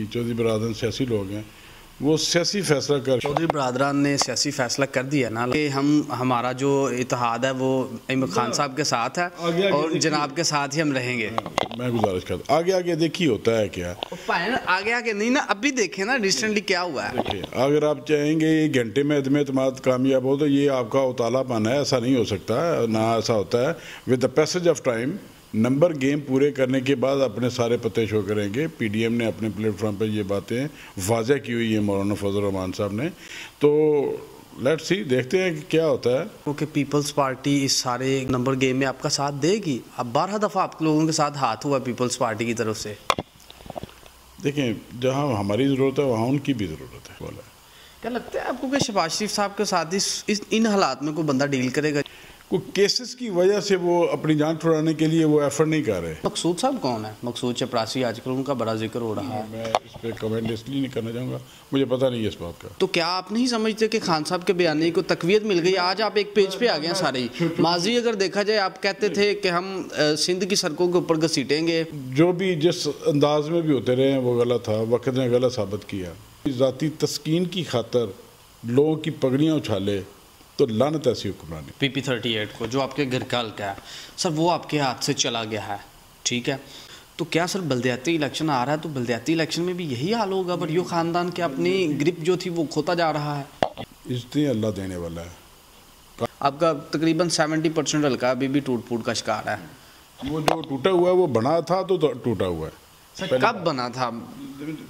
چودھری برادران سیاسی لوگ ہیں، وہ سیاسی فیصلہ کر چودھری برادران نے سیاسی فیصلہ کر دیا نا کہ ہمارا جو اتحاد ہے وہ ایوب خان صاحب کے ساتھ ہے اور جناب کے ساتھ ہی ہم رہیں گے. میں گزارش کرتا ہوں آگے دیکھیے ہوتا ہے کیا. آگے نہیں نا، ابھی دیکھیں نا ریسنٹلی کیا ہوا ہے. دیکھیے اگر آپ چاہیں گے یہ گھنٹے میں عدم اعتماد کامیاب ہو تو یہ آپ کا اتالا پن ہے، ایسا نہیں ہو سکتا. نہ ایسا ہوتا ہے. With the passage of time number game پورے کرنے کے بعد اپنے سارے پتے شو کریں گے. پی ڈی ایم نے اپنے پلیٹ فارم پہ یہ باتیں واضح کی ہوئی ہیں، مولانا فضل الرحمان صاحب نے. تو لیٹ سی، دیکھتے ہیں کہ کیا ہوتا ہے. کیونکہ پیپلز پارٹی اس سارے نمبر گیم میں آپ کا ساتھ دے گی. اب 12 دفعہ آپ لوگوں کے ساتھ ہاتھ ہوا پیپلز پارٹی کی طرف سے. دیکھیں جہاں ہماری ضرورت ہے وہاں ان کی بھی ضرورت ہے. کیا لگتا ہے آپ کو کہ شہباز شریف صاحب کے ساتھ ان حالات میں کوئی بندہ ڈیل کرے گا؟ کوئی کیسز کی وجہ سے وہ اپنی جان چھڑانے کے لیے وہ ایفرٹ نہیں کر رہے. مقصود صاحب کون ہے؟ مقصود چپراسی، آج کل ان کا بڑا ذکر ہو رہا ہے. میں اس پہ کمنٹ اس لیے نہیں کرنا چاہوں گا، مجھے پتہ نہیں ہے اس بات کا. تو کیا آپ نہیں سمجھتے کہ خان صاحب کے بیانیے کو تقویت مل گئی؟ آج آپ ایک پیج پہ آ گئے ہیں سارے ہی. ماضی اگر دیکھا جائے آپ کہتے تھے کہ ہم سندھ کی سڑکوں کے اوپر گھسیٹیں گے. جو بھی جس انداز میں بھی ہوتے رہے ہیں وہ غلط تھا، وقت نے غلط ثابت کیا. ذاتی تسکین کی خاطر لوگوں کی پگڑیاں اچھالے تو لعنت ایسی حکمرانی. پی پی 38 کو جو آپ کے گھر کا حلقہ ہے سر، وہ آپ کے ہاتھ سے چلا گیا ہے، ٹھیک ہے. تو کیا سر بلدیاتی الیکشن آ رہا ہے تو بلدیاتی الیکشن میں بھی یہی حال ہوگا؟ بریو خاندان کے اپنی گرپ جو تھی وہ کھوتا جا رہا ہے. عزتیں اللہ دینے والا ہے. آپ کا تقریباً 70% حلقہ ابھی بھی ٹوٹ پھوٹ کا شکار ہے. وہ جو ٹوٹا ہوا ہے وہ بنا تھا تو ٹوٹا ہوا ہے. سر کب بنا تھا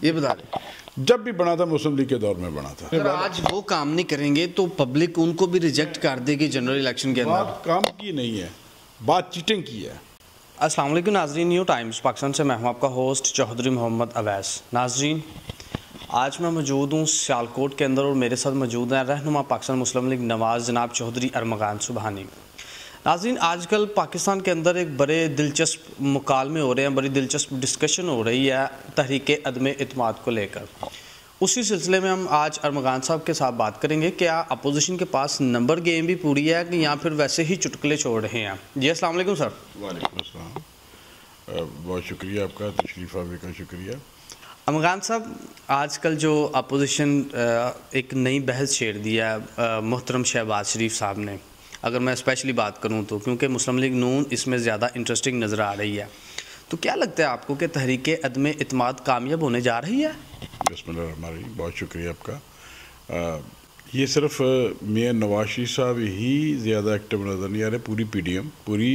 یہ بتا دیں. جب بھی بنا تھا مسلم لیگ کے دور میں بنا تھا. اگر آج وہ کام نہیں کریں گے تو پبلک ان کو بھی ریجیکٹ کر دے گی جنرل الیکشن کے اندر. بات کام کی نہیں ہے، بات چیٹنگ کی ہے. السلام علیکم ناظرین، نیو ٹائمز پاکستان سے میں ہوں آپ کا ہوسٹ چودھری محمد اویس. ناظرین آج میں موجود ہوں سیالکوٹ کے اندر اور میرے ساتھ موجود ہیں رہنما پاکستان مسلم لیگ نواز جناب چودھری ارمغان سبحانی. ناظرین آج کل پاکستان کے اندر ایک بڑے دلچسپ مکالمے ہو رہے ہیں، بڑی دلچسپ ڈسکشن ہو رہی ہے تحریک عدم اعتماد کو لے کر. اسی سلسلے میں ہم آج ارمغان صاحب کے ساتھ بات کریں گے کیا اپوزیشن کے پاس نمبر گیم بھی پوری ہے کہ یا پھر ویسے ہی چٹکلے چھوڑ رہے ہیں. جی السلام علیکم سر. وعلیکم السلام، بہت شکریہ آپ کا، تشریف آوری کا شکریہ. ارمغان صاحب آج کل جو اپوزیشن ایک نئی بحث چھیڑ دیا ہے محترم شہباز شریف صاحب نے، اگر میں اسپیشلی بات کروں تو کیونکہ مسلم لیگ نون اس میں زیادہ انٹرسٹنگ نظر آ رہی ہے، تو کیا لگتا ہے آپ کو کہ تحریک عدم اعتماد کامیاب ہونے جا رہی ہے؟ بسم اللہ الرحمن الرحیم، بہت شکریہ آپ کا. یہ صرف میاں نواز شریف صاحب ہی زیادہ ایکٹیو نظر نہیں آ رہے، پوری پی ڈی ایم، پوری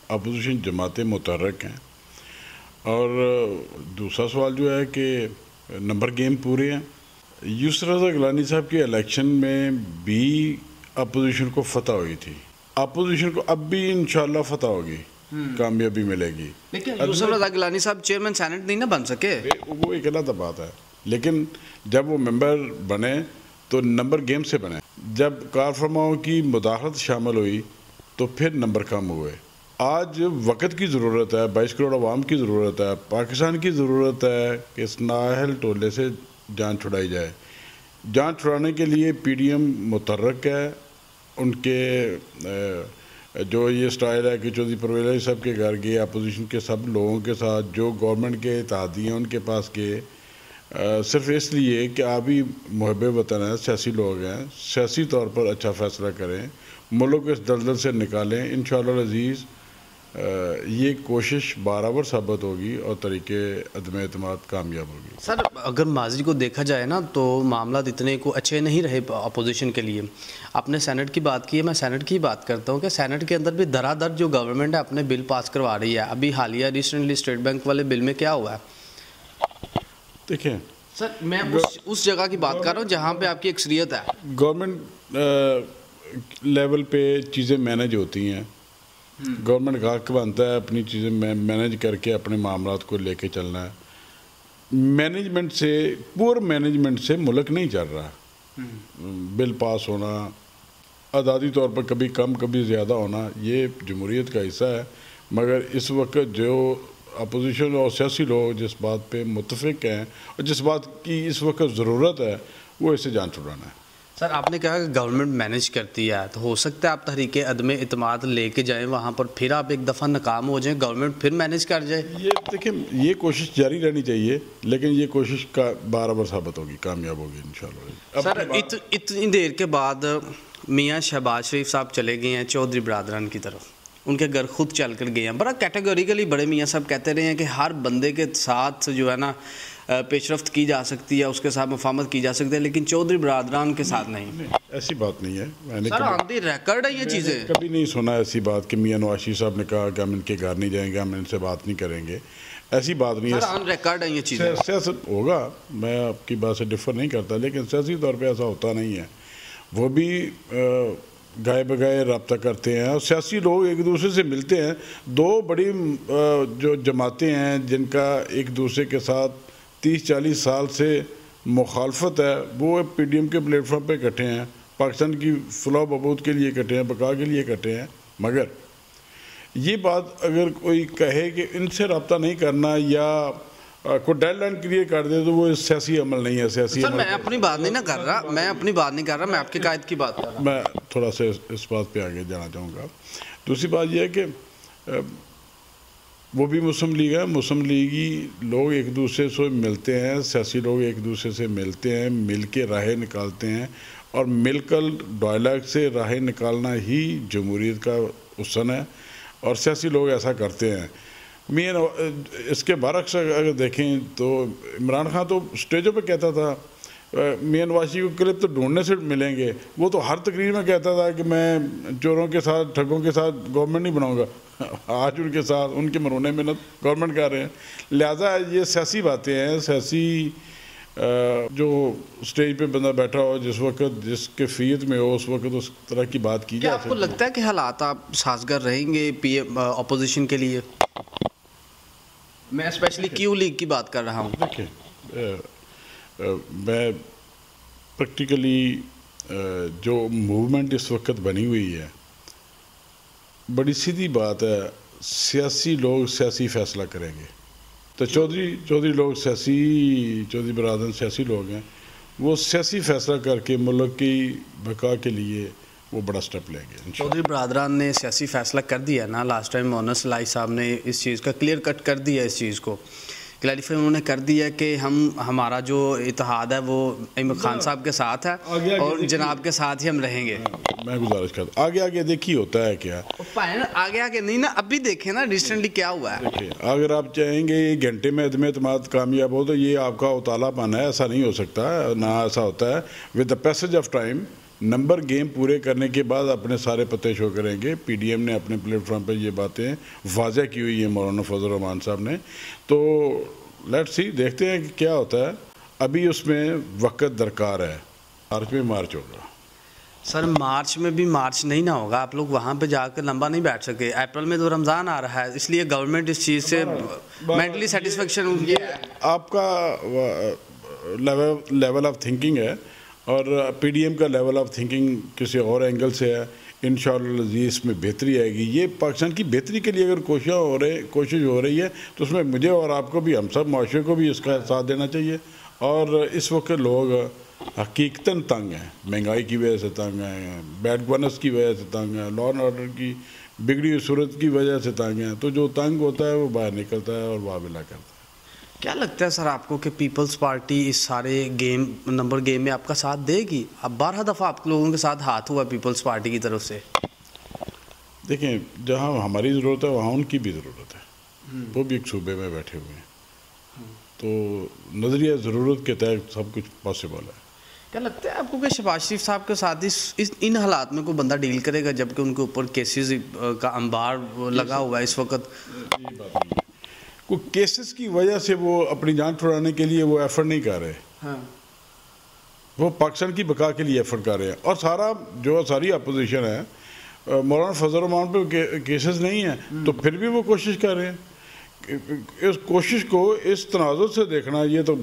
اپوزیشن جماعتیں متحرک ہیں. اور دوسرا سوال جو ہے کہ نمبر گیم پورے ہیں. یسر رضا گیلانی صاحب کے الیکشن میں بھی اپوزیشن کو فتح ہوئی تھی، اپوزیشن کو اب بھی انشاءاللہ فتح ہوگی، کامیابی ملے گی. لیکن یسر رضا گیلانی صاحب چیئرمین سینٹ نہیں نہ بن سکے. وہ ایک الگ بات ہے، لیکن جب وہ ممبر بنے تو نمبر گیم سے بنے. جب کار فرماؤں کی مداخلت شامل ہوئی تو پھر نمبر کم ہوئے. آج وقت کی ضرورت ہے، 22 کروڑ عوام کی ضرورت ہے، پاکستان کی ضرورت ہے کہ اس نااہل ٹولے سے جان چھڑائی جائے. جان چھڑانے کے لیے پی ڈی ایم متحرک ہے. ان کے جو یہ سٹائل ہے کہ چودھری پرویز علی صاحب کے گھر گئے، اپوزیشن کے سب لوگوں کے ساتھ جو گورنمنٹ کے اتحادی ہیں ان کے پاس گئے، صرف اس لیے کہ آپ ہی محب وطن ہیں، سیاسی لوگ ہیں، سیاسی طور پر اچھا فیصلہ کریں، ملک کو اس دلدل سے نکالیں. انشاءاللہ العزیز یہ کوشش برابر ثابت ہوگی اور طریقے عدم اعتماد کامیاب ہوگی. سر اگر ماضی کو دیکھا جائے نا تو معاملات اتنے کو اچھے نہیں رہے اپوزیشن کے لیے. آپ نے سینٹ کی بات کی ہے، میں سینٹ کی بات کرتا ہوں کہ سینٹ کے اندر بھی دھڑا دھڑ جو گورنمنٹ ہے اپنے بل پاس کروا رہی ہے. ابھی حالیہ ریسنٹلی اسٹیٹ بینک والے بل میں کیا ہوا ہے؟ دیکھیں سر میں اس جگہ کی بات کر رہا ہوں جہاں پہ آپ کی اکثریت ہے. گورنمنٹ لیول پہ چیزیں مینج ہوتی ہیں، گورنمنٹ کا حق بنتا ہے اپنی چیزیں مینج کر کے اپنے معاملات کو لے کے چلنا ہے. مینجمنٹ سے، پور مینجمنٹ سے ملک نہیں چل رہا. بل پاس ہونا، اعدادی طور پر کبھی کم کبھی زیادہ ہونا، یہ جمہوریت کا حصہ ہے. مگر اس وقت جو اپوزیشن اور سیاسی لوگ جس بات پہ متفق ہیں اور جس بات کی اس وقت ضرورت ہے وہ اسے جان چھڑانا ہے. سر آپ نے کہا کہ گورنمنٹ مینیج کرتی ہے، تو ہو سکتا ہے آپ تحریک عدم اعتماد لے کے جائیں وہاں پر، پھر آپ ایک دفعہ ناکام ہو جائیں، گورنمنٹ پھر مینیج کر جائے؟ یہ دیکھیں یہ کوشش جاری رہنی چاہیے، لیکن یہ کوشش کا برابر ثابت ہوگی، کامیاب ہوگی انشاءاللہ۔ سر اتنی دیر کے بعد میاں شہباز شریف صاحب چلے گئے ہیں چودھری برادران کی طرف، ان کے گھر خود چل کر گئے ہیں، بڑا کیٹیگوریکلی بڑے میاں صاحب کہتے رہے ہیں کہ ہر بندے کے ساتھ جو ہے نا پیش رفت کی جا سکتی ہے، اس کے ساتھ مفاہمت کی جا سکتی ہے، لیکن چودھری برادران کے ساتھ نہیں۔ ایسی بات نہیں ہے، میں نے سر آن دی ریکارڈ ہے یہ چیزیں، کبھی نہیں سنا ایسی بات کہ میاں نواز شریف صاحب نے کہا کہ ہم ان کے گھر نہیں جائیں گے، ہم ان سے بات نہیں کریں گے، ایسی بات نہیں ہے۔ سر آن ریکارڈ ہے یہ چیزیں۔ سیاست ہوگا، میں آپ کی بات سے ڈفر نہیں کرتا، لیکن سیاسی طور پہ ایسا ہوتا نہیں ہے۔ وہ بھی گائے بگائے رابطہ کرتے ہیں، اور سیاسی لوگ ایک دوسرے سے ملتے ہیں۔ دو بڑی جو جماعتیں ہیں جن کا ایک دوسرے کے ساتھ 30-40 سال سے مخالفت ہے، وہ پی ڈی ایم کے پلیٹ فارم پہ اکٹھے ہیں، پاکستان کی فلاح و بہبود کے لیے اکٹھے ہیں، بقا کے لیے اکٹھے ہیں۔ مگر یہ بات اگر کوئی کہے کہ ان سے رابطہ نہیں کرنا یا کوئی ڈیڈ لائن کلیئر کر دے تو وہ سیاسی عمل نہیں ہے۔ سیاسی سر میں اپنی بات نہیں کر رہا، میں آپ کے قائد کی بات کر رہا ہوں۔ میں تھوڑا سا اس بات پہ آگے جانا چاہوں گا۔ دوسری بات یہ ہے کہ وہ بھی مسلم لیگ ہے، مسلم لیگی لوگ ایک دوسرے سے ملتے ہیں، سیاسی لوگ ایک دوسرے سے ملتے ہیں، مل کے راہیں نکالتے ہیں، اور مل کر ڈائلاگ سے راہیں نکالنا ہی جمہوریت کا حسن ہے، اور سیاسی لوگ ایسا کرتے ہیں۔ اس کے برعکس اگر دیکھیں تو عمران خان تو اسٹیجوں پہ کہتا تھا میاں نواز شریف کو کلپ تو ڈھونڈنے سے ملیں گے، وہ تو ہر تقریر میں کہتا تھا کہ میں چوروں کے ساتھ ٹھگوں کے ساتھ گورنمنٹ نہیں بناؤں گا، آج ان کے ساتھ ان کے مرونے محنت گورنمنٹ کر رہے ہیں۔ لہٰذا یہ سیاسی باتیں ہیں، سیاسی جو سٹیج پہ بندہ بیٹھا ہو جس وقت جس کیفیت میں ہو اس وقت اس طرح کی بات کی کیا جا آپ کو لگتا ہے کہ حالات آپ سازگار رہیں گے اپوزیشن کے لیے؟ میں اسپیشلی کیو لیگ کی بات کر رہا ہوں۔ دیکھیں میں پریکٹیکلی جو موومنٹ اس وقت بنی ہوئی ہے، بڑی سیدھی بات ہے، سیاسی لوگ سیاسی فیصلہ کریں گے۔ تو چودھری لوگ چودھری برادران سیاسی لوگ ہیں، وہ سیاسی فیصلہ کر کے ملک کی بقا کے لیے وہ بڑا سٹیپ لیں گے۔ چودھری برادران نے سیاسی فیصلہ کر دیا نا، لاسٹ ٹائم مونس لائی صاحب نے اس چیز کا کلیئر کٹ کر دیا، اس چیز کو کلیریفائی انہوں نے کر دیا کہ ہمارا جو اتحاد ہے وہ عمران خان صاحب کے ساتھ ہے اور جناب کے ساتھ ہی ہم رہیں گے۔ میں گزارش کرتا ہوں آگے دیکھیے ہوتا ہے کیا، آگے نہیں نا، اب بھی دیکھیں نا ریسنٹلی کیا ہوا ہے۔ اگر آپ چاہیں گے یہ گھنٹے میں عدم اعتماد کامیاب ہو تو یہ آپ کا اوتالا پن ہے، ایسا نہیں ہو سکتا، نہ ایسا ہوتا ہے۔ With the passage of time number game پورے کرنے کے بعد اپنے سارے پتے شو کریں گے۔ پی ڈی ایم نے اپنے پلیٹ فارم پہ یہ باتیں واضح کی ہوئی ہیں، مولانا فضل الرحمان صاحب نے، تو لیٹ سی دیکھتے ہیں کہ کیا ہوتا ہے۔ ابھی اس میں وقت درکار ہے، مارچ میں مارچ ہوگا۔ سر مارچ میں بھی مارچ نہیں نہ ہوگا، آپ لوگ وہاں پہ جا کر لمبا نہیں بیٹھ سکے، اپریل میں تو رمضان آ رہا ہے، اس لیے گورنمنٹ اس چیز سے مینٹلی سیٹسفیکشن آپ کا لیول آف تھنکنگ ہے، اور پی ڈی ایم کا لیول آف تھنکنگ کسی اور اینگل سے ہے۔ انشاءاللہ اس میں بہتری آئے گی۔ یہ پاکستان کی بہتری کے لیے اگر کوشش ہو رہی ہے تو اس میں مجھے اور آپ کو بھی، ہم سب معاشرے کو بھی اس کا ساتھ دینا چاہیے۔ اور اس وقت لوگ حقیقتاً تنگ ہیں، مہنگائی کی وجہ سے تنگ ہیں، بیڈ گورننس کی وجہ سے تنگ ہیں، لا اینڈ آرڈر کی بگڑی ہوئی صورت کی وجہ سے تنگ ہیں۔ تو جو تنگ ہوتا ہے وہ باہر نکلتا ہے اور واویلا کرتا ہے۔ کیا لگتا ہے سر آپ کو کہ پیپلز پارٹی اس سارے نمبر گیم میں آپ کا ساتھ دے گی؟ اب 12 دفعہ آپ لوگوں کے ساتھ ہاتھ ہوا پیپلز پارٹی کی طرف سے۔ دیکھیں جہاں ہماری ضرورت ہے وہاں ان کی بھی ضرورت ہے، وہ بھی ایک صوبے میں بیٹھے ہوئے ہیں، تو نظریہ ضرورت کے تحت سب کچھ پاسبل ہے۔ کیا لگتا ہے آپ کو کہ شہباز شریف صاحب کے ساتھ ان حالات میں کوئی بندہ ڈیل کرے گا جبکہ ان کے اوپر کیسز کا انبار لگا ہوا ہے اس وقت؟ کوئی کیسز کی وجہ سے وہ اپنی جان چھڑانے کے لیے وہ ایفرٹ نہیں کر رہے، وہ پاکستان کی بقا کے لیے ایفرٹ کر رہے ہیں۔ اور ساری اپوزیشن ہے، مولانا فضل الرحمان پہ کیسز نہیں ہیں تو پھر بھی وہ کوشش کر رہے ہیں۔ اس کوشش کو اس تناظر سے دیکھنا یہ تو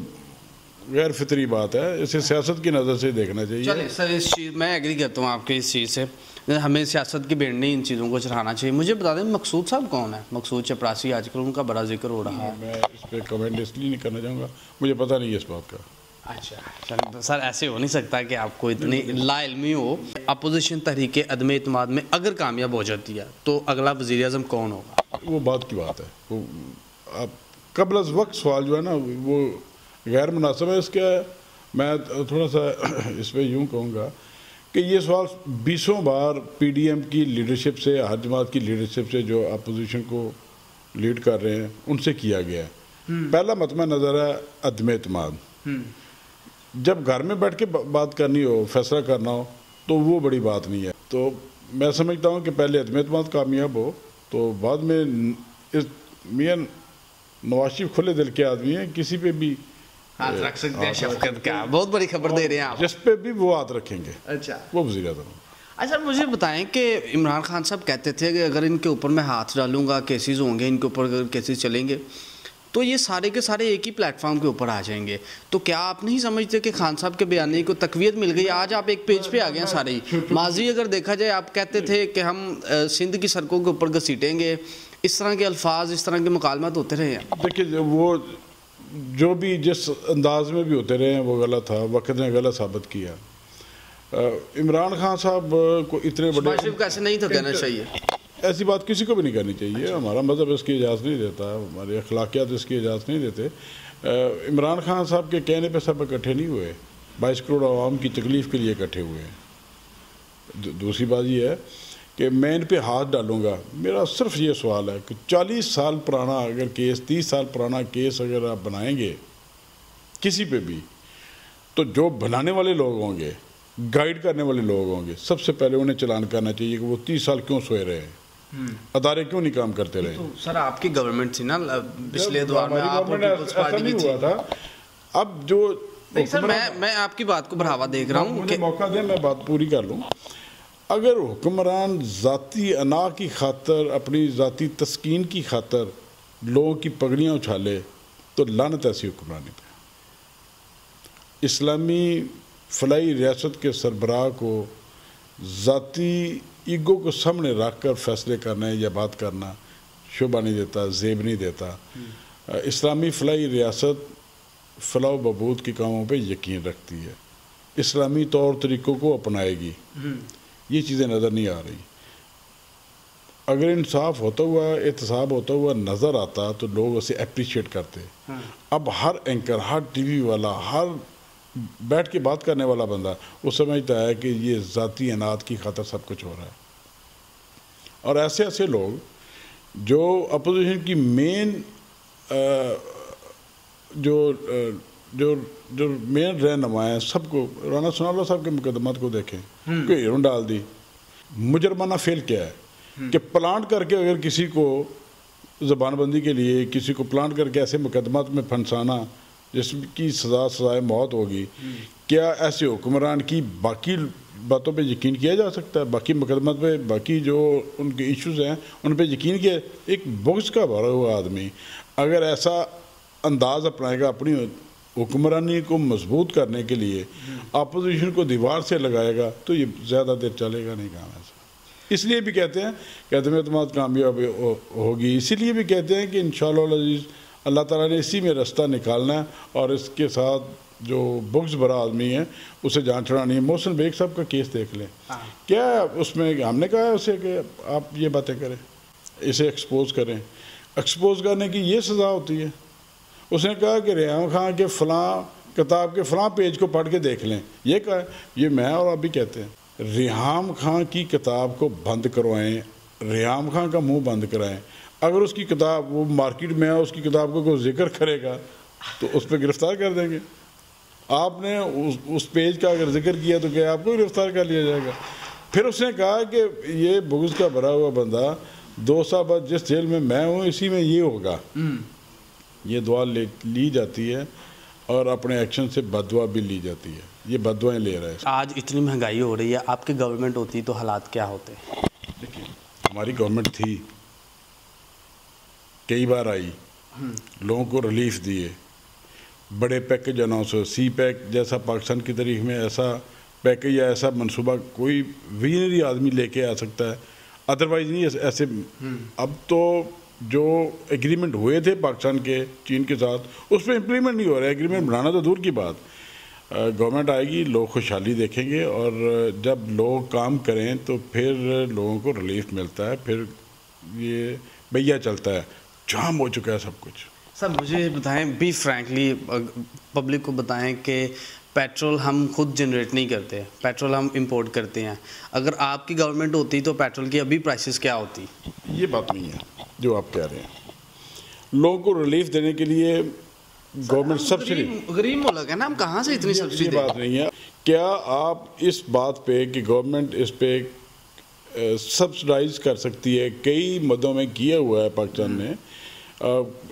غیر فطری بات ہے، اسے سیاست کی نظر سے دیکھنا چاہیے۔ چلیں سر، اس چیز میں ایگری کرتا ہوں آپ کے اس چیز سے، ہمیں سیاست کی بھیڑ نہیں ان چیزوں کو چڑھانا چاہیے۔ مجھے بتا دیں مقصود صاحب کون ہے؟ مقصود چپراسی، آج کل ان کا بڑا ذکر ہو رہا ہے۔ میں اس پہ کمنٹ اس لیے نہیں کرنا چاہوں گا، مجھے پتہ نہیں ہے اس بات کا۔ اچھا سر، ایسے ہو نہیں سکتا کہ آپ کو اتنی لا علمی ہو. اپوزیشن تحریک عدم اعتماد میں اگر کامیاب ہو جاتی ہے تو اگلا وزیر اعظم کون ہوگا؟ وہ بات کی بات ہے. وہ اب قبل از وقت سوال جو ہے نا وہ غیر مناسب ہے. اس کا میں تھوڑا سا اس پہ یوں کہوں گا کہ یہ سوال 20 بار پی ڈی ایم کی لیڈرشپ سے، ہر جماعت کی لیڈرشپ سے جو اپوزیشن کو لیڈ کر رہے ہیں ان سے کیا گیا ہے. پہلا مطمع نظر ہے عدم اعتماد. جب گھر میں بیٹھ کے بات کرنی ہو، فیصلہ کرنا ہو تو وہ بڑی بات نہیں ہے. تو میں سمجھتا ہوں کہ پہلے عدم اعتماد کامیاب ہو تو بعد میں میاں نواز شریف کھلے دل کے آدمی ہیں، کسی پہ بھی ہاتھ رکھ سکتے ہیں. شفقت کا بہت بڑی خبر دے رہے ہیں آپ. جس پہ بھی وہ ہاتھ رکھیں گے اچھا وہ وزیر اعظم. اچھا مجھے بتائیں کہ عمران خان صاحب کہتے تھے کہ اگر ان کے اوپر میں ہاتھ ڈالوں گا، کیسز ہوں گے، ان کے اوپر اگر کیسز چلیں گے تو یہ سارے کے سارے ایک ہی پلیٹ فارم کے اوپر آ جائیں گے. تو کیا آپ نہیں سمجھتے کہ خان صاحب کے بیانیے کو تقویت مل گئی؟ آج آپ ایک پیج پہ آ گئے ہیں سارے ہی. ماضی اگر دیکھا جائے آپ کہتے تھے کہ ہم سندھ کی سڑکوں کے اوپر گھسیٹیں گے، اس طرح کے الفاظ، اس طرح کے مکالمات ہوتے رہے ہیں. دیکھیے وہ جو بھی جس انداز میں بھی ہوتے رہے ہیں وہ غلط تھا، وقت نے غلط ثابت کیا. عمران خان صاحب کو اتنے بڑے شریف کو ایسے نہیں تو کہنا چاہیے. ایسی بات کسی کو بھی نہیں کرنی چاہیے. ہمارا مذہب اس کی اجازت نہیں دیتا، ہمارے اخلاقیات اس کی اجازت نہیں دیتے. عمران خان صاحب کے کہنے پہ سب اکٹھے نہیں ہوئے، 22 کروڑ عوام کی تکلیف کے لیے اکٹھے ہوئے ہیں. دوسری بات یہ ہے کہ میں ان پہ ہاتھ ڈالوں گا. میرا صرف یہ سوال ہے کہ 40 سال پرانا اگر کیس، 30 سال پرانا کیس اگر آپ بنائیں گے کسی پہ بھی، تو جو بنانے والے لوگ ہوں گے، گائیڈ کرنے والے لوگ ہوں گے، سب سے پہلے انہیں چلان کرنا چاہیے کہ وہ 30 سال کیوں سوئے رہے ہیں، ادارے کیوں نہیں کام کرتے رہے. سر آپ کی گورنمنٹ تھی نا پچھلے دور میں، آپ پیپلز پارٹی کی تھی. اب جو سر میں آپ کی بات کو بڑھاوا دیکھ رہا ہوں. مجھے موقع دیں میں بات پوری کر لوں. اگر حکمران ذاتی انا کی خاطر، اپنی ذاتی تسکین کی خاطر لوگوں کی پگڑیاں اچھالے تو لعنت ایسی حکمرانی پہ. اسلامی فلاحی ریاست کے سربراہ کو ذاتی ایگو کو سامنے رکھ کر فیصلے کرنا یا بات کرنا شوبہ نہیں دیتا، زیب نہیں دیتا. اسلامی فلاحی ریاست فلاح و بہبود کے کاموں پہ یقین رکھتی ہے، اسلامی طور طریقوں کو اپنائے گی. یہ چیزیں نظر نہیں آ رہی. اگر انصاف ہوتا ہوا، احتساب ہوتا ہوا نظر آتا تو لوگ اسے اپریشیٹ کرتے. اب ہر اینکر، ہر ٹی وی والا، ہر بیٹھ کے بات کرنے والا بندہ وہ سمجھتا ہے کہ یہ ذاتی اناد کی خاطر سب کچھ ہو رہا ہے. اور ایسے ایسے لوگ جو اپوزیشن کی مین جو مین رہنما ہیں، سب کو، رانا ثناءاللہ صاحب کے مقدمات کو دیکھیں کہ ہیرون ڈال دی. مجرمانہ فیل کیا ہے کہ پلانٹ کر کے اگر کسی کو زبان بندی کے لیے، کسی کو پلانٹ کر کے ایسے مقدمات میں پھنسانا جس کی سزائے موت ہوگی. کیا ایسے حکمران کی باقی باتوں پہ یقین کیا جا سکتا ہے؟ باقی مقدمات پہ، باقی جو ان کے ایشوز ہیں ان پہ یقین کیا؟ ایک بغض کا بھرا ہوا آدمی اگر ایسا انداز اپنائے گا اپنی حکمرانی کو مضبوط کرنے کے لیے، اپوزیشن کو دیوار سے لگائے گا تو یہ زیادہ دیر چلے گا نہیں کام ایسا. اس لیے بھی کہتے ہیں کہ عدم اعتماد کامیاب ہوگی. اسی لیے بھی کہتے ہیں کہ انشاءاللہ العزیز اللہ تعالیٰ نے اسی میں رستہ نکالنا ہے اور اس کے ساتھ جو بغض بھرا آدمی ہے اسے جان چھڑانی ہے. محسن بیگ صاحب کا کیس دیکھ لیں. کیا اس میں ہم نے کہا ہے اسے کہ آپ یہ باتیں کریں، اسے ایکسپوز کریں. ایکسپوز کرنے کی یہ سزا ہوتی ہے. اس نے کہا کہ ریحام خان کے فلاں کتاب کے فلاں پیج کو پڑھ کے دیکھ لیں. یہ کہا ہے، یہ میں اور آپ بھی کہتے ہیں. ریحام خان کی کتاب کو بند کروائیں، ریحام خان کا منہ بند کرائیں. اگر اس کی کتاب، وہ مارکیٹ میں ہے، اس کی کتاب کو کوئی ذکر کرے گا تو اس پہ گرفتار کر دیں گے. آپ نے اس پیج کا اگر ذکر کیا تو کیا آپ کو گرفتار کر لیا جائے گا؟ پھر اس نے کہا کہ یہ بغض کا بھرا ہوا بندہ 2 سال بعد جس جیل میں ہوں اسی میں یہ ہوگا. یہ دعا لی جاتی ہے اور اپنے ایکشن سے بد دعا بھی لی جاتی ہے. یہ بد دعائیں لے رہا ہے. آج اتنی مہنگائی ہو رہی ہے، آپ کی گورنمنٹ ہوتی تو حالات کیا ہوتے؟ دیکھیے ہماری گورنمنٹ تھی، کئی بار آئی، لوگوں کو ریلیف دیے، بڑے پیکج اناؤنس ہو. سی پیک جیسا پاکستان کی تاریخ میں ایسا پیکج یا ایسا منصوبہ کوئی ویژنری آدمی لے کے آ سکتا ہے، ادروائز نہیں ایسے. اب تو جو ایگریمنٹ ہوئے تھے پاکستان کے چین کے ساتھ اس پہ امپلیمنٹ نہیں ہو رہا ہے. ایگریمنٹ بنانا تو دور کی بات. گورنمنٹ آئے گی، لوگ خوشحالی دیکھیں گے، اور جب لوگ کام کریں تو پھر لوگوں کو ریلیف ملتا ہے، پھر یہ بھیا چلتا ہے، جام ہو چکا ہے سب کچھ۔ سر مجھے بتائیں، بی فرینکلی پبلک کو بتائیں کہ پیٹرول ہم خود جنریٹ نہیں کرتے، پیٹرول ہم امپورٹ کرتے ہیں، اگر آپ کی گورنمنٹ ہوتی تو پیٹرول کی ابھی پرائسز کیا ہوتی؟ یہ بات نہیں ہے جو آپ کہہ رہے ہیں۔ لوگوں کو ریلیف دینے کے لیے گورنمنٹ سبسڈی، غریب ملک ہے نا، ہم کہاں سے اتنی سبسڈی یہ دیں؟ بات نہیں ہے۔ کیا آپ اس بات پہ کہ گورنمنٹ اس پہ سبسڈائز کر سکتی ہے؟ کئی مدوں میں کیا ہوا ہے پاکستان نے،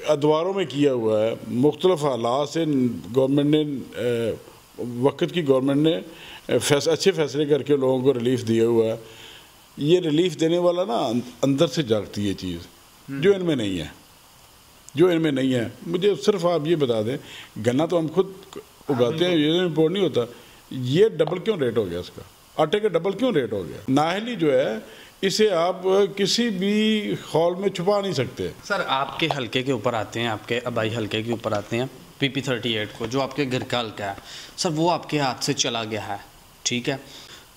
ادواروں میں کیا ہوا ہے، مختلف حالات سے گورنمنٹ نے، وقت کی گورنمنٹ نے اچھے فیصلے کر کے لوگوں کو ریلیف دیا ہوا ہے۔ یہ ریلیف دینے والا نا اندر سے جاگتی ہے چیز، جو ان میں نہیں ہے، جو ان میں نہیں ہے۔ مجھے صرف آپ یہ بتا دیں، گنا تو ہم خود اگاتے ہیں، یہ امپورٹ نہیں ہوتا، یہ ڈبل کیوں ریٹ ہو گیا اس کا؟ آٹے کا ڈبل کیوں ریٹ ہو گیا؟ نااہلی جو ہے اسے آپ کسی بھی خول میں چھپا نہیں سکتے۔ سر آپ کے حلقے کے اوپر آتے ہیں، آپ کے آبائی حلقے کے اوپر آتے ہیں، PP 38 کو، جو آپ کے گھر کا حلقہ ہے سر، وہ آپ کے ہاتھ سے چلا گیا ہے، ٹھیک ہے؟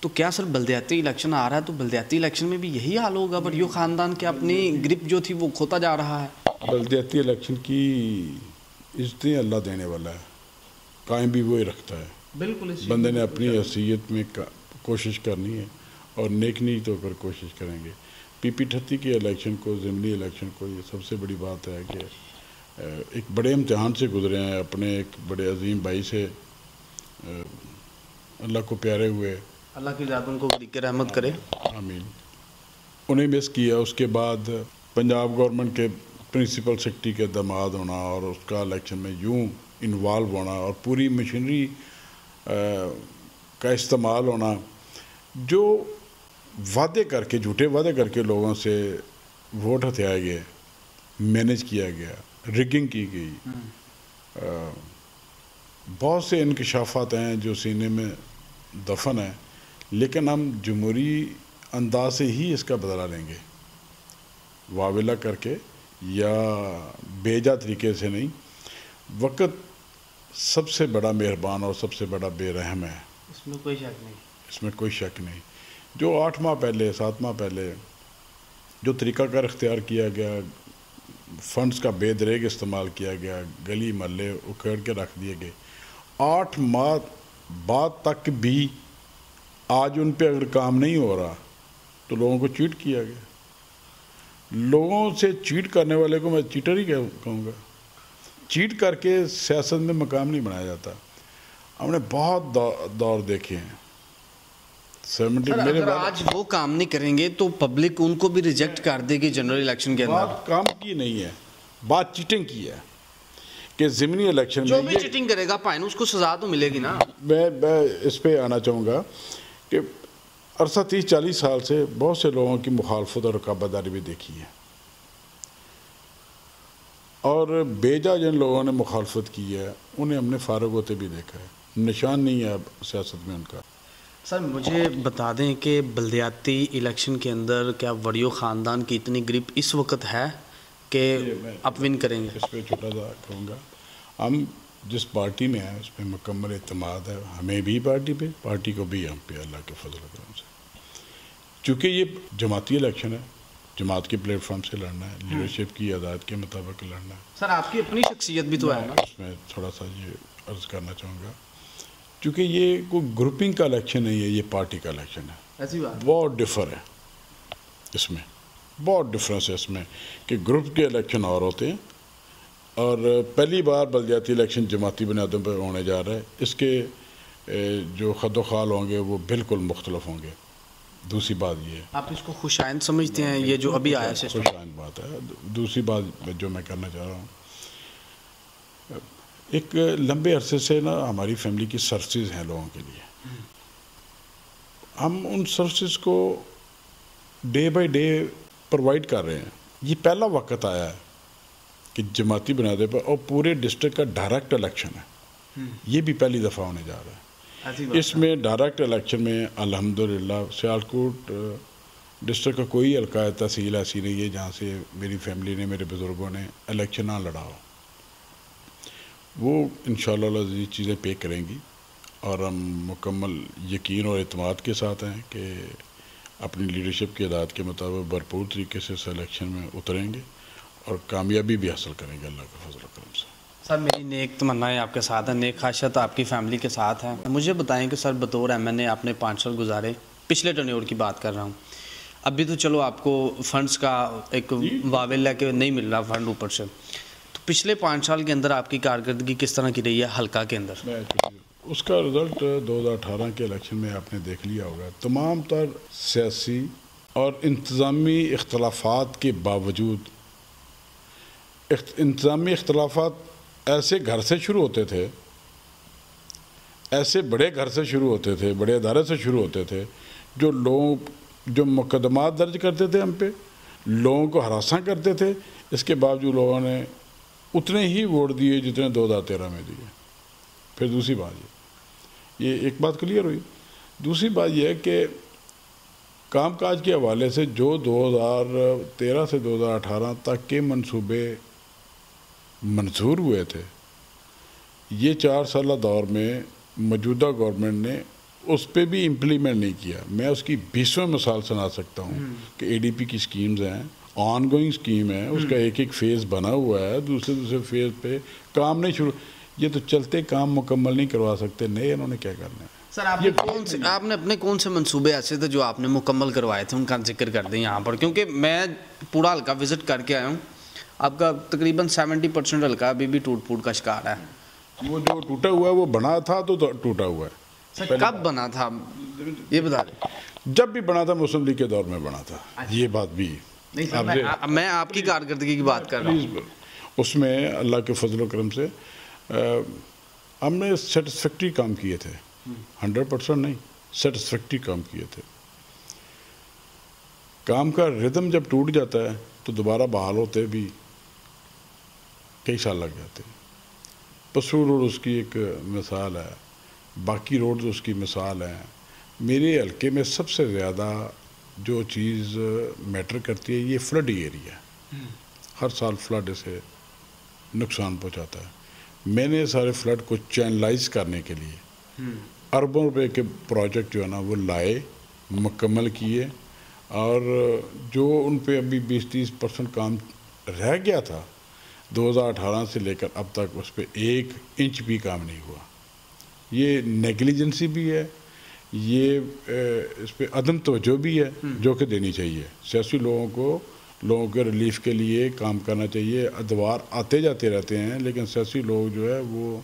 تو کیا سر بلدیاتی الیکشن آ رہا ہے تو بلدیاتی الیکشن میں بھی یہی حال ہوگا؟ بریو خاندان کے اپنی گرپ جو تھی وہ کھوتا جا رہا ہے۔ بلدیاتی الیکشن کی عزتیں اللہ دینے والا ہے، قائم بھی وہی رکھتا ہے۔ بالکل، بندے نے اپنی حیثیت میں کوشش کرنی ہے اور نیک نیت ہو کر کوشش کریں گے۔ PP 38 کے الیکشن کو، ضمنی الیکشن کو، یہ سب سے بڑی بات ہے کہ ایک بڑے امتحان سے گزرے ہیں، اپنے ایک بڑے عظیم بھائی سے اللہ کو پیارے ہوئے، اللہ کی ذات ان کو بڑی رحمت کرے، آمین۔ انہیں مس کیا، اس کے بعد پنجاب گورنمنٹ کے پرنسپل سیکرٹری کے داماد ہونا اور اس کا الیکشن میں یوں انوالو ہونا اور پوری مشینری کا استعمال ہونا، جو وعدے کر کے، جھوٹے وعدے کر کے لوگوں سے ووٹ ہتھیائے گئے، مینج کیا گیا، رگنگ کی گئی، بہت سے انکشافات ہیں جو سینے میں دفن ہیں، لیکن ہم جمہوری انداز سے ہی اس کا بدلہ لیں گے، واویلا کر کے یا بیجا طریقے سے نہیں۔ وقت سب سے بڑا مہربان اور سب سے بڑا بے رحم ہے، اس میں کوئی شک نہیں، اس میں کوئی شک نہیں۔ جو 8 ماہ پہلے، 7 ماہ پہلے جو طریقہ کار اختیار کیا گیا، فنڈز کا بے دریغ استعمال کیا گیا، گلی محلے اکھیڑ کے رکھ دیے گئے، 8 ماہ بعد تک بھی آج ان پہ اگر کام نہیں ہو رہا تو لوگوں کو چیٹ کیا گیا۔ لوگوں سے چیٹ کرنے والے کو میں چیٹر ہی کہوں گا۔ چیٹ کر کے سیاست میں مقام نہیں بنایا جاتا۔ ہم نے بہت دور دیکھے ہیں۔ اگر آج وہ کام نہیں کریں گے تو پبلک ان کو بھی ریجیکٹ کر دے گی جنرل الیکشن کے اندر۔ بات کام کی نہیں ہے، بات چیٹنگ کی ہے کہ ضمنی الیکشن میں جو بھی چیٹنگ کرے گا پائن اس کو سزا تو ملے گی نا۔ میں اس پہ آنا چاہوں گا کہ عرصہ 30-40 سال سے بہت سے لوگوں کی مخالفت اور رقابت داری بھی دیکھی ہے، اور بیجا جن لوگوں نے مخالفت کی ہے انہیں ہم نے فارغ ہوتے بھی دیکھا ہے، نشان نہیں ہے اب سیاست میں ان کا۔ سر مجھے بتا دیں کہ بلدیاتی الیکشن کے اندر کیا وریو خاندان کی اتنی گرپ اس وقت ہے کہ آپ ون کریں گے؟ اس پہ چھوٹا سا کہوں گا، ہم جس پارٹی میں ہیں اس پہ مکمل اعتماد ہے، ہمیں بھی پارٹی پہ، پارٹی کو بھی ہم پہ، اللہ کے فضل و کرم سے۔ چونکہ یہ جماعتی الیکشن ہے، جماعت کے پلیٹ فارم سے لڑنا ہے، لیڈرشپ کی ہدایت کے مطابق لڑنا ہے۔ سر آپ کی اپنی شخصیت بھی تو ہے نا۔ اس میں تھوڑا سا یہ عرض کرنا چاہوں گا، چونکہ یہ کوئی گروپنگ کا الیکشن نہیں ہے، یہ پارٹی کا الیکشن ہے۔ ایسی بات بہت ڈفر ہے اس میں، بہت ڈفرینس ہے اس میں کہ گروپ کے الیکشن اور ہوتے ہیں، اور پہلی بار بلدیاتی الیکشن جماعتی بنیادوں پر ہونے جا رہا ہے، اس کے جو خد و خال ہوں گے وہ بالکل مختلف ہوں گے۔ دوسری بات یہ ہے، آپ اس کو خوش آئند سمجھتے ہیں یہ جو ابھی آیا سسٹم؟ خوش آئند بات ہے۔ دوسری بات جو میں کرنا چاہ رہا ہوں، ایک لمبے عرصے سے نا ہماری فیملی کی سروسز ہیں لوگوں کے لیے، ہم ان سروسز کو ڈے بائی ڈے پرووائڈ کر رہے ہیں۔ یہ پہلا وقت آیا ہے کہ جماعتی بنیادوں پر اور پورے ڈسٹرکٹ کا ڈائریکٹ الیکشن ہے، یہ بھی پہلی دفعہ ہونے جا رہا ہے۔ اس میں ڈائریکٹ الیکشن میں الحمدللہ سیالکوٹ ڈسٹرکٹ کا کوئی حلقہ تحصیل ایسی نہیں ہے جہاں سے میری فیملی نے، میرے بزرگوں نے الیکشن نہ لڑا ہو۔ وہ انشاءاللہ یہ چیزیں پے کریں گی، اور ہم مکمل یقین اور اعتماد کے ساتھ ہیں کہ اپنی لیڈرشپ کی ہدایت کے مطابق بھرپور طریقے سے سلیکشن میں اتریں گے اور کامیابی بھی حاصل کریں گے اللہ کے فضل و کرم سے. سر میری نیک تمنائیں آپ کے ساتھ ہیں, نیک خواہشات آپ کی فیملی کے ساتھ ہیں. مجھے بتائیں کہ سر بطور MNA آپ نے 5 سال گزارے, پچھلے ٹرنیور کی بات کر رہا ہوں. ابھی تو چلو آپ کو فنڈز کا ایک واویل ہے کہ نہیں مل رہا فنڈ اوپر سے, تو پچھلے 5 سال کے اندر آپ کی کارکردگی کس طرح کی رہی ہے حلقہ کے اندر؟ اس کا رزلٹ 2018 کے الیکشن میں آپ نے دیکھ لیا ہوگا. تمام تر سیاسی اور انتظامی اختلافات کے باوجود, انتظامی اختلافات ایسے گھر سے شروع ہوتے تھے, ایسے بڑے گھر سے شروع ہوتے تھے, بڑے ادارے سے شروع ہوتے تھے, جو مقدمات درج کرتے تھے ہم پہ, لوگوں کو ہراساں کرتے تھے, اس کے باوجود لوگوں نے اتنے ہی ووٹ دیے جتنے 2013 میں دیے. پھر دوسری بات یہ ایک بات کلیئر ہوئی. دوسری بات یہ ہے کہ کام کاج کے حوالے سے جو 2013 سے 2018 تک کے منصوبے منظور ہوئے تھے, یہ 4 سالہ دور میں موجودہ گورنمنٹ نے اس پہ بھی امپلیمنٹ نہیں کیا. میں اس کی 20ویں مثال سنا سکتا ہوں کہ ADP کی سکیمز ہیں, آن گوئنگ سکیم ہے, اس کا ایک فیز بنا ہوا ہے, دوسرے فیز پہ کام نہیں شروع. یہ تو چلتے کام مکمل نہیں کروا سکتے, نہیں انہوں نے کیا کرنا ہے. سر آپ نے اپنے کون سے منصوبے ایسے تھے جو آپ نے مکمل کروائے تھے, ان کا ذکر کر دیں یہاں پر, کیونکہ میں پورا حلقہ وزٹ کر کے آیا ہوں. آپ کا تقریباً 70% حلقہ ابھی بھی ٹوٹ پھوٹ کا شکار ہے. وہ جو ٹوٹا ہوا ہے وہ بنا تھا تو ٹوٹا ہوا ہے. سر کب بنا تھا یہ بتا دیں؟ جب بھی بنا تھا مسلم لیگ کے دور میں بنا تھا. یہ بات بھی میں آپ کی کارکردگی کی بات کر رہا ہوں. اس میں اللہ کے فضل و کرم سے ہم نے سیٹسفیکٹری کام کیے تھے, 100% نہیں, سیٹسفیکٹری کام کیے تھے. کام کا ردم جب ٹوٹ جاتا ہے تو دوبارہ بحال ہوتے بھی کئی سال لگ جاتے ہیں. پسرو روڈ اس کی ایک مثال ہے, باقی روڈز اس کی مثال ہیں. میرے حلقے میں سب سے زیادہ جو چیز میٹر کرتی ہے یہ فلڈ ایریا. ہر سال فلڈ سے نقصان پہنچاتا ہے. میں نے سارے فلڈ کو چینلائز کرنے کے لیے اربوں روپے کے پروجیکٹ جو ہے نا وہ لائے, مکمل کیے, اور جو ان پہ ابھی 20-30% کام رہ گیا تھا 2018 سے لے کر اب تک, اس پہ 1 انچ بھی کام نہیں ہوا. یہ نیگلیجنسی بھی ہے, یہ اس پہ عدم توجہ بھی ہے جو کہ دینی چاہیے. سیاسی لوگوں کے ریلیف کے لیے کام کرنا چاہیے. ادوار آتے جاتے رہتے ہیں لیکن سیاسی لوگ جو ہے وہ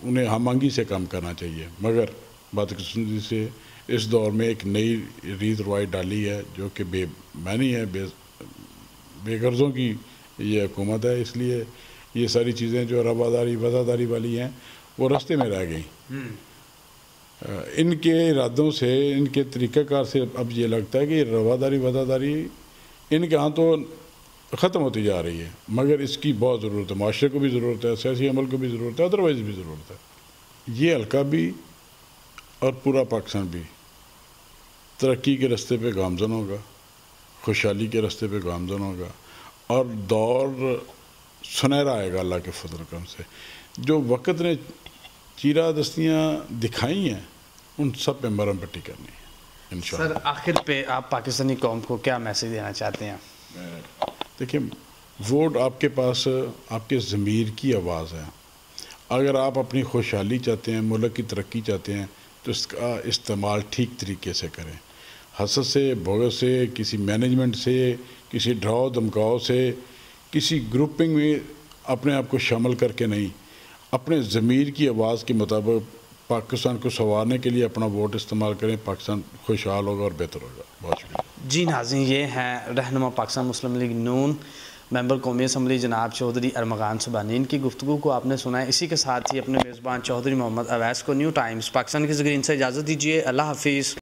انہیں ہم آہنگی سے کام کرنا چاہیے. مگر بدقسمتی سے اس دور میں ایک نئی ریت رواج ڈالی ہے جو کہ بے معنی ہے, بے غرضوں کی یہ حکومت ہے. اس لیے یہ ساری چیزیں جو رواداری وفاداری والی ہیں وہ راستے میں رہ گئیں. ان کے ارادوں سے, ان کے طریقہ کار سے اب یہ لگتا ہے کہ یہ رواداری وفاداری ان کے ہاں تو ختم ہوتی جا رہی ہے, مگر اس کی بہت ضرورت ہے. معاشرے کو بھی ضرورت ہے, سیاسی عمل کو بھی ضرورت ہے, ادروائز بھی ضرورت ہے. یہ حلقہ بھی اور پورا پاکستان بھی ترقی کے راستے پہ گامزن ہوگا, خوشحالی کے راستے پہ گامزن ہوگا, اور دور سنہرا آئے گا اللہ کے فضل و کرم سے. جو وقت نے چیرہ دستیاں دکھائی ہیں ان سب پہ مرہم پٹی کرنی ہے انشاءاللہ. سر آخر پہ آپ پاکستانی قوم کو کیا میسیج دینا چاہتے ہیں؟ دیکھیں, ووٹ آپ کے پاس آپ کے ضمیر کی آواز ہے. اگر آپ اپنی خوشحالی چاہتے ہیں, ملک کی ترقی چاہتے ہیں, تو اس کا استعمال ٹھیک طریقے سے کریں. حسد سے, بغض سے, کسی مینجمنٹ سے, کسی ڈراؤ دھمکاؤ سے, کسی گروپنگ میں اپنے آپ کو شامل کر کے نہیں, اپنے ضمیر کی آواز کے مطابق پاکستان کو سنوارنے کے لیے اپنا ووٹ استعمال کریں. پاکستان خوشحال ہوگا اور بہتر ہوگا. بہت شکریہ. جی ناظرین, یہ ہیں رہنما پاکستان مسلم لیگ نون ممبر قومی اسمبلی جناب چودھری ارمغان سبحانی. ان کی گفتگو کو آپ نے سنا ہے. اسی کے ساتھ ہی اپنے میزبان چودھری محمد اویس کو نیو ٹائمز پاکستان کی اسکرین سے اجازت دیجیے. اللہ حافظ.